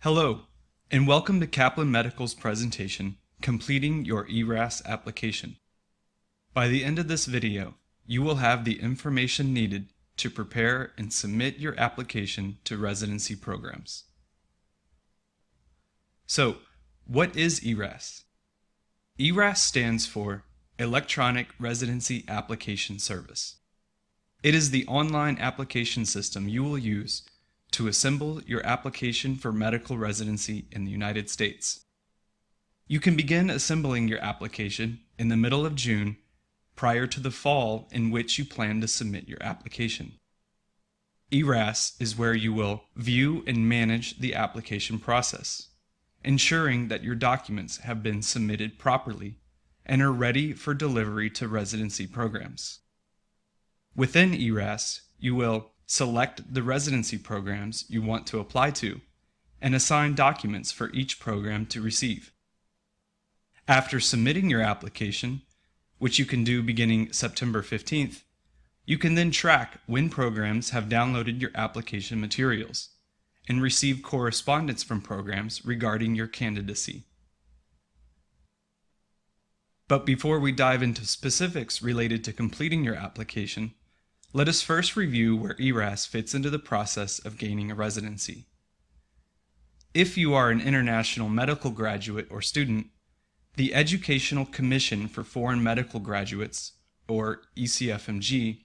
Hello, and welcome to Kaplan Medical's presentation, Completing Your ERAS Application. By the end of this video, you will have the information needed to prepare and submit your application to residency programs. So, what is ERAS? ERAS stands for Electronic Residency Application Service. It is the online application system you will use to assemble your application for medical residency in the United States. You can begin assembling your application in the middle of June prior to the fall in which you plan to submit your application. ERAS is where you will view and manage the application process, ensuring that your documents have been submitted properly and are ready for delivery to residency programs. Within ERAS, you will select the residency programs you want to apply to, and assign documents for each program to receive. After submitting your application, which you can do beginning September 15th, you can then track when programs have downloaded your application materials and receive correspondence from programs regarding your candidacy. But before we dive into specifics related to completing your application, let us first review where ERAS fits into the process of gaining a residency. If you are an international medical graduate or student, the Educational Commission for Foreign Medical Graduates, or ECFMG,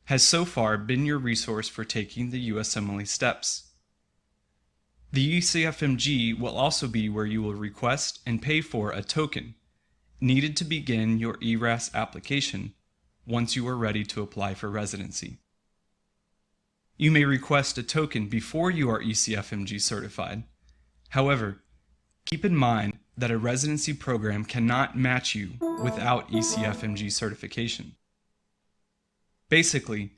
has so far been your resource for taking the USMLE steps. The ECFMG will also be where you will request and pay for a token needed to begin your ERAS application once you are ready to apply for residency. You may request a token before you are ECFMG certified. However, keep in mind that a residency program cannot match you without ECFMG certification. Basically,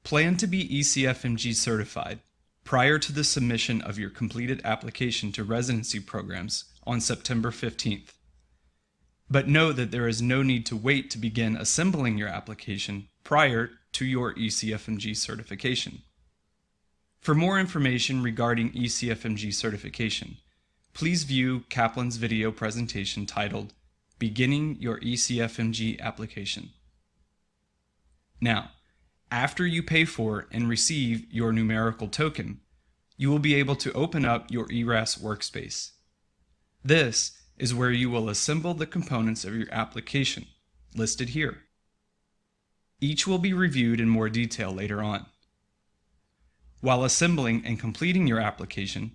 plan to be ECFMG certified prior to the submission of your completed application to residency programs on September 15th. But know that there is no need to wait to begin assembling your application prior to your ECFMG certification. For more information regarding ECFMG certification, please view Kaplan's video presentation titled Beginning Your ECFMG Application. Now, after you pay for and receive your numerical token, you will be able to open up your ERAS workspace. This is where you will assemble the components of your application, listed here. Each will be reviewed in more detail later on. While assembling and completing your application,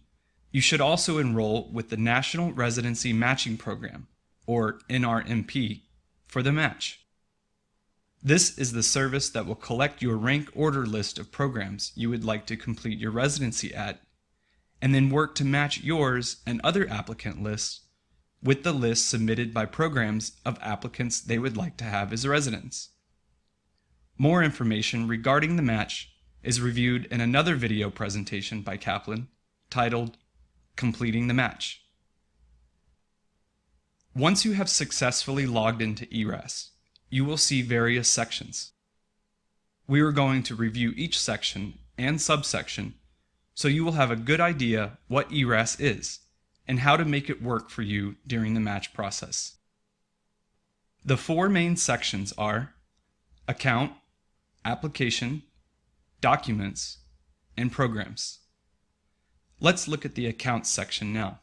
you should also enroll with the National Residency Matching Program, or NRMP, for the match. This is the service that will collect your rank order list of programs you would like to complete your residency at, and then work to match yours and other applicant lists with the list submitted by programs of applicants they would like to have as residents. More information regarding the match is reviewed in another video presentation by Kaplan titled Completing the Match. Once you have successfully logged into ERAS, you will see various sections. We are going to review each section and subsection so you will have a good idea what ERAS is and how to make it work for you during the match process. The four main sections are Account, Application, Documents, and Programs. Let's look at the Accounts section now.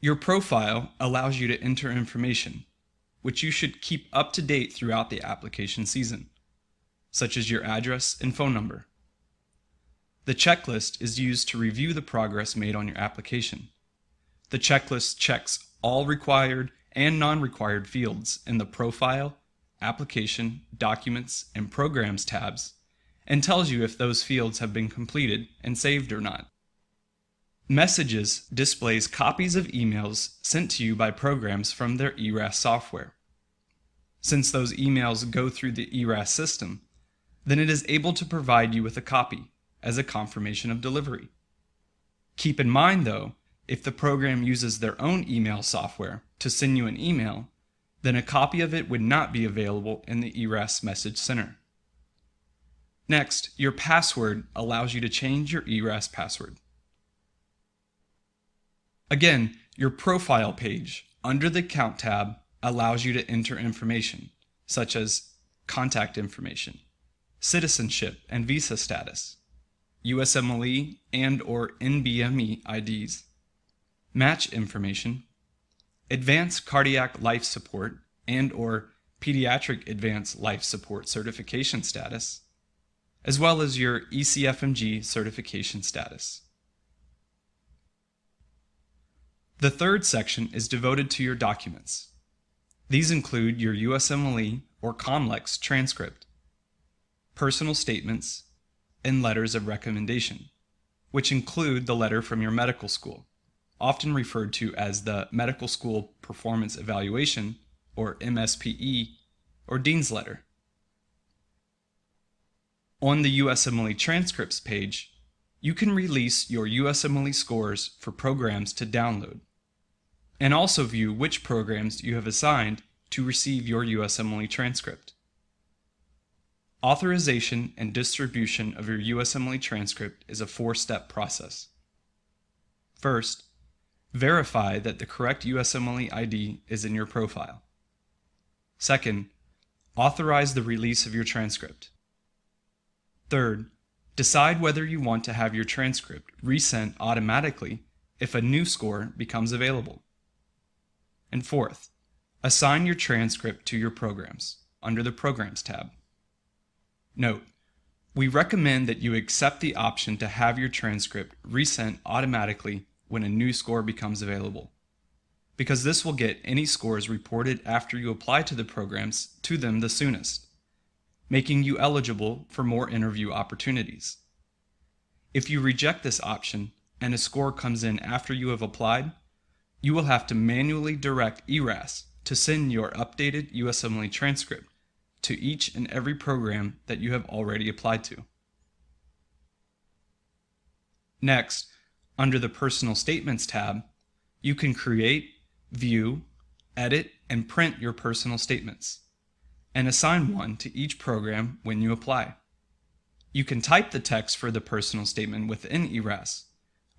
Your profile allows you to enter information, which you should keep up to date throughout the application season, such as your address and phone number. The checklist is used to review the progress made on your application. The checklist checks all required and non-required fields in the Profile, Application, Documents, and Programs tabs, and tells you if those fields have been completed and saved or not. Messages displays copies of emails sent to you by programs from their ERAS software. Since those emails go through the ERAS system, then it is able to provide you with a copy as a confirmation of delivery. Keep in mind though, if the program uses their own email software to send you an email, then a copy of it would not be available in the ERAS Message Center. Next, your password allows you to change your ERAS password. Again, your profile page under the Account tab allows you to enter information, such as contact information, citizenship and visa status, USMLE and/or NBME IDs, match information, advanced cardiac life support and/or pediatric advanced life support certification status, as well as your ECFMG certification status. The third section is devoted to your documents. These include your USMLE or COMLEX transcript, personal statements, and letters of recommendation, which include the letter from your medical school, often referred to as the Medical School Performance Evaluation, or MSPE, or Dean's Letter. On the USMLE transcripts page, you can release your USMLE scores for programs to download, and also view which programs you have assigned to receive your USMLE transcript. Authorization and distribution of your USMLE transcript is a 4-step process. First, verify that the correct USMLE ID is in your profile. Second, authorize the release of your transcript. Third, decide whether you want to have your transcript resent automatically if a new score becomes available. And fourth, assign your transcript to your programs under the Programs tab. Note, we recommend that you accept the option to have your transcript resent automatically when a new score becomes available, because this will get any scores reported after you apply to the programs to them the soonest, making you eligible for more interview opportunities. If you reject this option and a score comes in after you have applied, you will have to manually direct ERAS to send your updated USMLE transcript to each and every program that you have already applied to. Next, under the Personal Statements tab, you can create, view, edit, and print your personal statements, and assign one to each program when you apply. You can type the text for the personal statement within ERAS,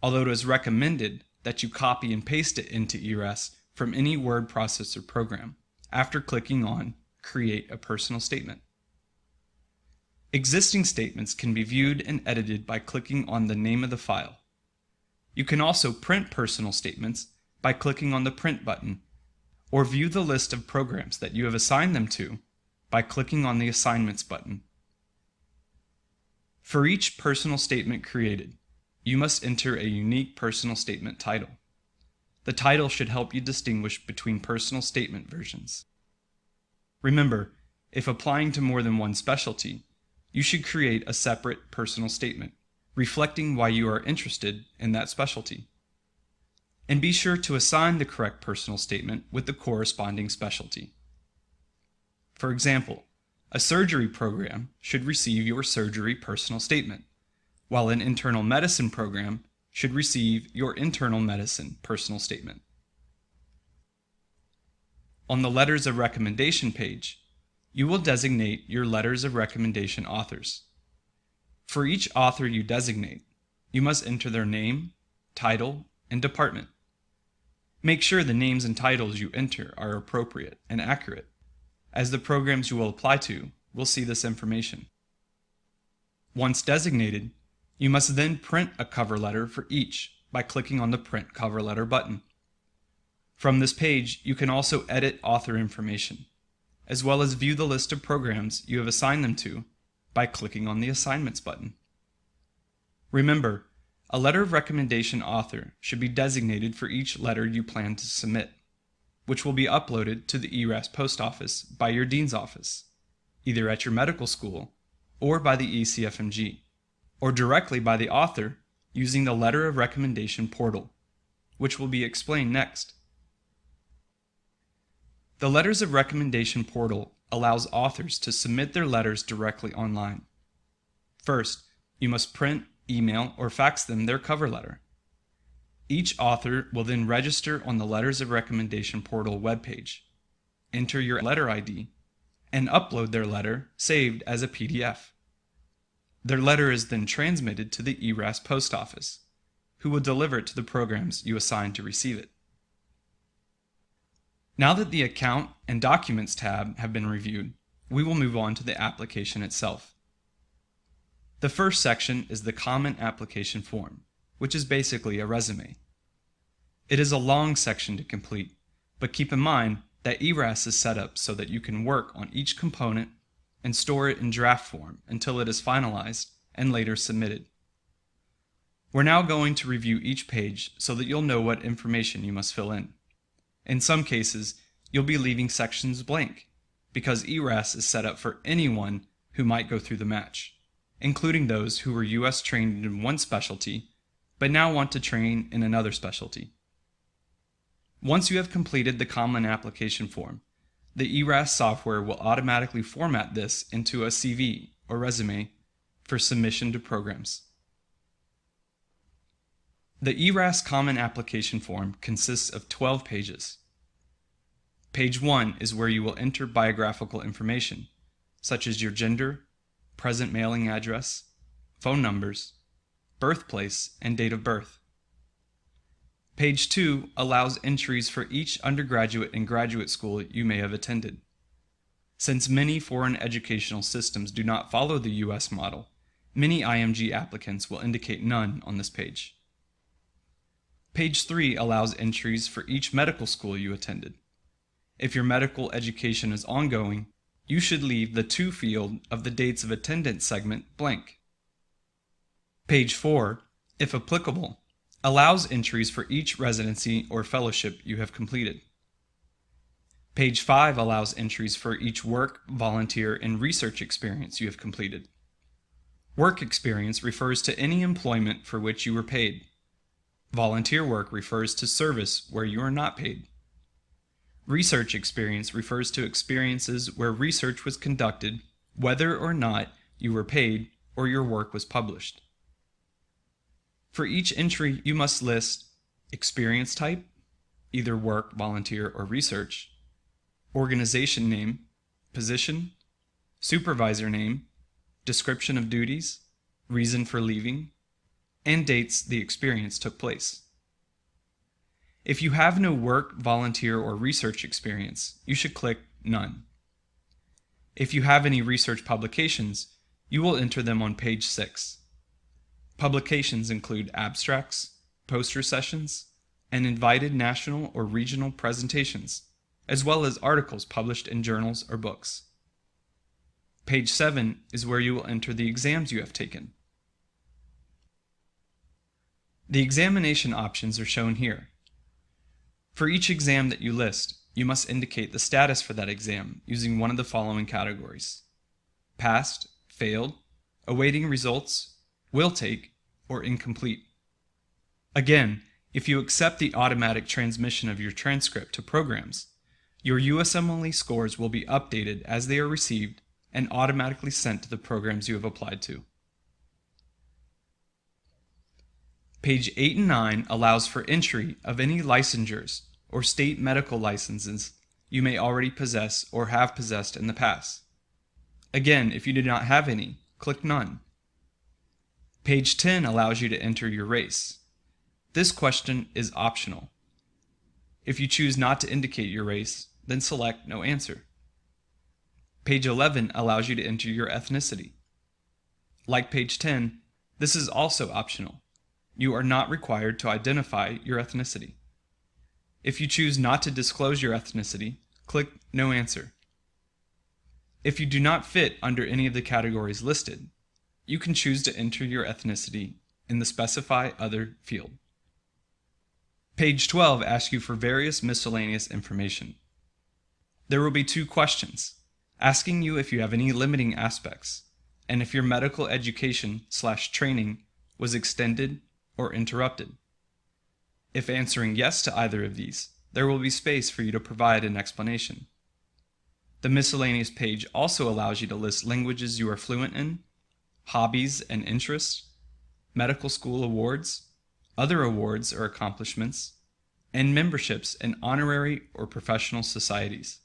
although it is recommended that you copy and paste it into ERAS from any word processor program after clicking on Create a Personal Statement. Existing statements can be viewed and edited by clicking on the name of the file. You can also print personal statements by clicking on the Print button, or view the list of programs that you have assigned them to by clicking on the Assignments button. For each personal statement created, you must enter a unique personal statement title. The title should help you distinguish between personal statement versions. Remember, if applying to more than one specialty, you should create a separate personal statement, reflecting why you are interested in that specialty. And be sure to assign the correct personal statement with the corresponding specialty. For example, a surgery program should receive your surgery personal statement, while an internal medicine program should receive your internal medicine personal statement. On the Letters of Recommendation page, you will designate your Letters of Recommendation authors. For each author you designate, you must enter their name, title, and department. Make sure the names and titles you enter are appropriate and accurate, as the programs you will apply to will see this information. Once designated, you must then print a cover letter for each by clicking on the Print Cover Letter button. From this page, you can also edit author information, as well as view the list of programs you have assigned them to by clicking on the Assignments button. Remember, a letter of recommendation author should be designated for each letter you plan to submit, which will be uploaded to the ERAS post office by your dean's office, either at your medical school or by the ECFMG, or directly by the author using the Letter of Recommendation portal, which will be explained next. The Letters of Recommendation portal allows authors to submit their letters directly online. First, you must print, email, or fax them their cover letter. Each author will then register on the Letters of Recommendation portal webpage, enter your letter ID, and upload their letter saved as a PDF. Their letter is then transmitted to the ERAS post office, who will deliver it to the programs you assign to receive it. Now that the Account and Documents tab have been reviewed, we will move on to the application itself. The first section is the Common Application Form, which is basically a resume. It is a long section to complete, but keep in mind that ERAS is set up so that you can work on each component and store it in draft form until it is finalized and later submitted. We're now going to review each page so that you'll know what information you must fill in. In some cases, you'll be leaving sections blank because ERAS is set up for anyone who might go through the match, including those who were US trained in one specialty but now want to train in another specialty. Once you have completed the Common Application Form, the ERAS software will automatically format this into a CV or resume for submission to programs. The ERAS Common Application Form consists of 12 pages. Page 1 is where you will enter biographical information, such as your gender, present mailing address, phone numbers, birthplace, and date of birth. Page 2 allows entries for each undergraduate and graduate school you may have attended. Since many foreign educational systems do not follow the US model, many IMG applicants will indicate none on this page. Page 3 allows entries for each medical school you attended. If your medical education is ongoing, you should leave the To field of the dates of attendance segment blank. Page 4, if applicable, allows entries for each residency or fellowship you have completed. Page 5 allows entries for each work, volunteer, and research experience you have completed. Work experience refers to any employment for which you were paid. Volunteer work refers to service where you are not paid. Research experience refers to experiences where research was conducted, whether or not you were paid or your work was published. For each entry, you must list experience type, either work, volunteer, or research, organization name, position, supervisor name, description of duties, reason for leaving, and dates the experience took place. If you have no work, volunteer, or research experience, you should click None. If you have any research publications, you will enter them on page 6. Publications include abstracts, poster sessions, and invited national or regional presentations, as well as articles published in journals or books. Page 7 is where you will enter the exams you have taken. The examination options are shown here. For each exam that you list, you must indicate the status for that exam using one of the following categories: passed, failed, awaiting results, will take, or incomplete. Again, if you accept the automatic transmission of your transcript to programs, your USMLE scores will be updated as they are received and automatically sent to the programs you have applied to. Page 8 and 9 allows for entry of any licensures or state medical licenses you may already possess or have possessed in the past. Again, if you do not have any, click None. Page 10 allows you to enter your race. This question is optional. If you choose not to indicate your race, then select No Answer. Page 11 allows you to enter your ethnicity. Like page 10, this is also optional. You are not required to identify your ethnicity. If you choose not to disclose your ethnicity, click No Answer. If you do not fit under any of the categories listed, you can choose to enter your ethnicity in the Specify Other field. Page 12 asks you for various miscellaneous information. There will be 2 questions, asking you if you have any limiting aspects, and if your medical education/training was extended or interrupted. If answering yes to either of these, there will be space for you to provide an explanation. The miscellaneous page also allows you to list languages you are fluent in, hobbies and interests, medical school awards, other awards or accomplishments, and memberships in honorary or professional societies.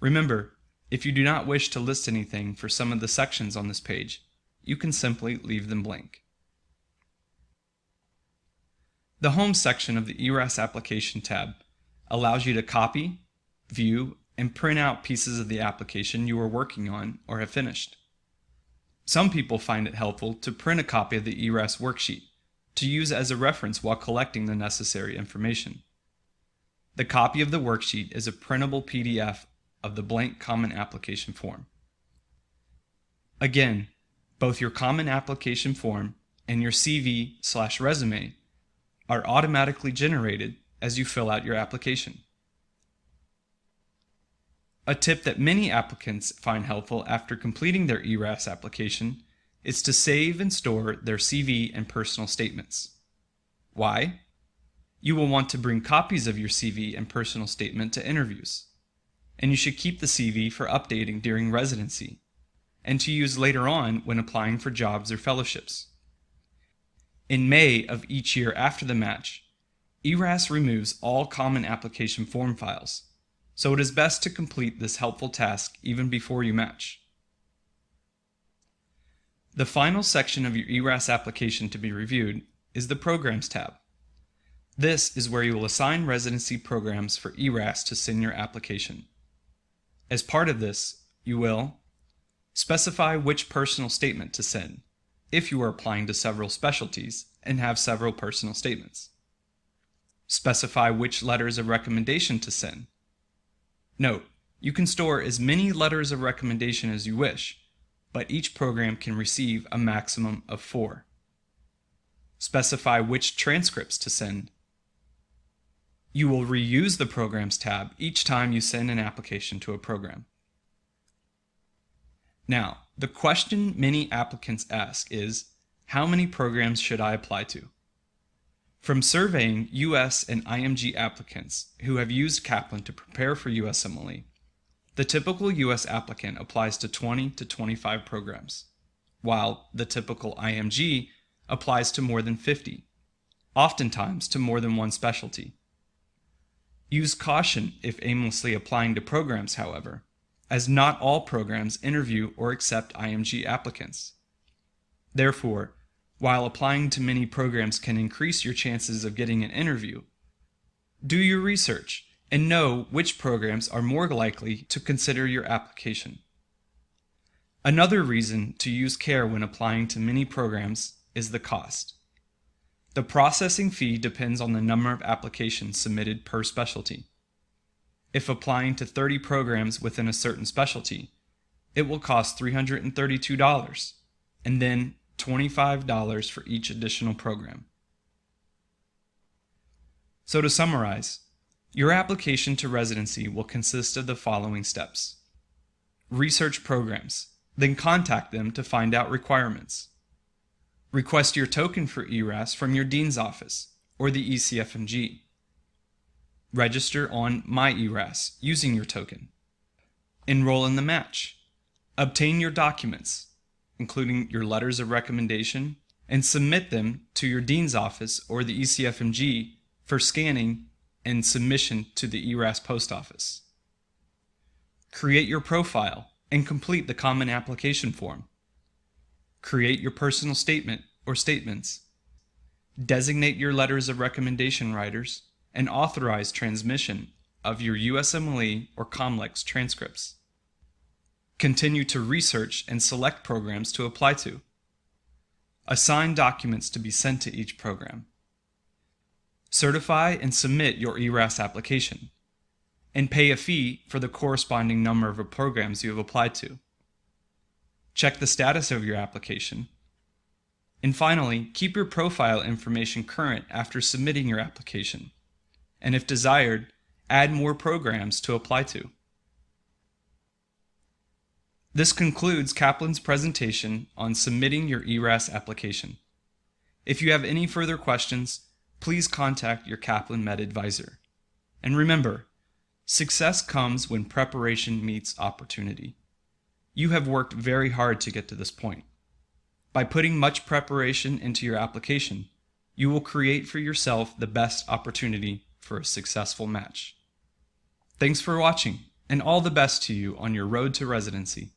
Remember, if you do not wish to list anything for some of the sections on this page, you can simply leave them blank. The Home section of the ERAS Application tab allows you to copy, view, and print out pieces of the application you are working on or have finished. Some people find it helpful to print a copy of the ERAS worksheet to use as a reference while collecting the necessary information. The copy of the worksheet is a printable PDF of the blank Common Application form. Again, both your Common Application form and your CV/resume are automatically generated as you fill out your application. A tip that many applicants find helpful after completing their ERAS application is to save and store their CV and personal statements. Why? You will want to bring copies of your CV and personal statement to interviews, and you should keep the CV for updating during residency and to use later on when applying for jobs or fellowships. In May of each year after the match, ERAS removes all Common Application form files, so it is best to complete this helpful task even before you match. The final section of your ERAS application to be reviewed is the Programs tab. This is where you will assign residency programs for ERAS to send your application. As part of this, you will specify which personal statement to send, if you are applying to several specialties and have several personal statements. Specify which letters of recommendation to send. Note, you can store as many letters of recommendation as you wish, but each program can receive a maximum of 4. Specify which transcripts to send. You will reuse the Programs tab each time you send an application to a program. Now, the question many applicants ask is, how many programs should I apply to? From surveying US and IMG applicants who have used Kaplan to prepare for USMLE, the typical US applicant applies to 20 to 25 programs, while the typical IMG applies to more than 50, oftentimes to more than one specialty. Use caution if aimlessly applying to programs, however, as not all programs interview or accept IMG applicants. Therefore, while applying to many programs can increase your chances of getting an interview, do your research and know which programs are more likely to consider your application. Another reason to use care when applying to many programs is the cost. The processing fee depends on the number of applications submitted per specialty. If applying to 30 programs within a certain specialty, it will cost $332, and then $25 for each additional program. So to summarize, your application to residency will consist of the following steps. Research programs, then contact them to find out requirements. Request your token for ERAS from your dean's office or the ECFMG. Register on My ERAS using your token. Enroll in the match. Obtain your documents, including your letters of recommendation, and submit them to your dean's office or the ECFMG for scanning and submission to the ERAS post office. Create your profile and complete the Common Application form. Create your personal statement or statements. Designate your letters of recommendation writers and authorize transmission of your USMLE or COMLEX transcripts. Continue to research and select programs to apply to. Assign documents to be sent to each program. Certify and submit your ERAS application, and pay a fee for the corresponding number of programs you have applied to. Check the status of your application. And finally, keep your profile information current after submitting your application, and if desired, add more programs to apply to. This concludes Kaplan's presentation on submitting your ERAS application. If you have any further questions, please contact your Kaplan Med advisor. And remember, success comes when preparation meets opportunity. You have worked very hard to get to this point. By putting much preparation into your application, you will create for yourself the best opportunity for a successful match. Thanks for watching, and all the best to you on your road to residency.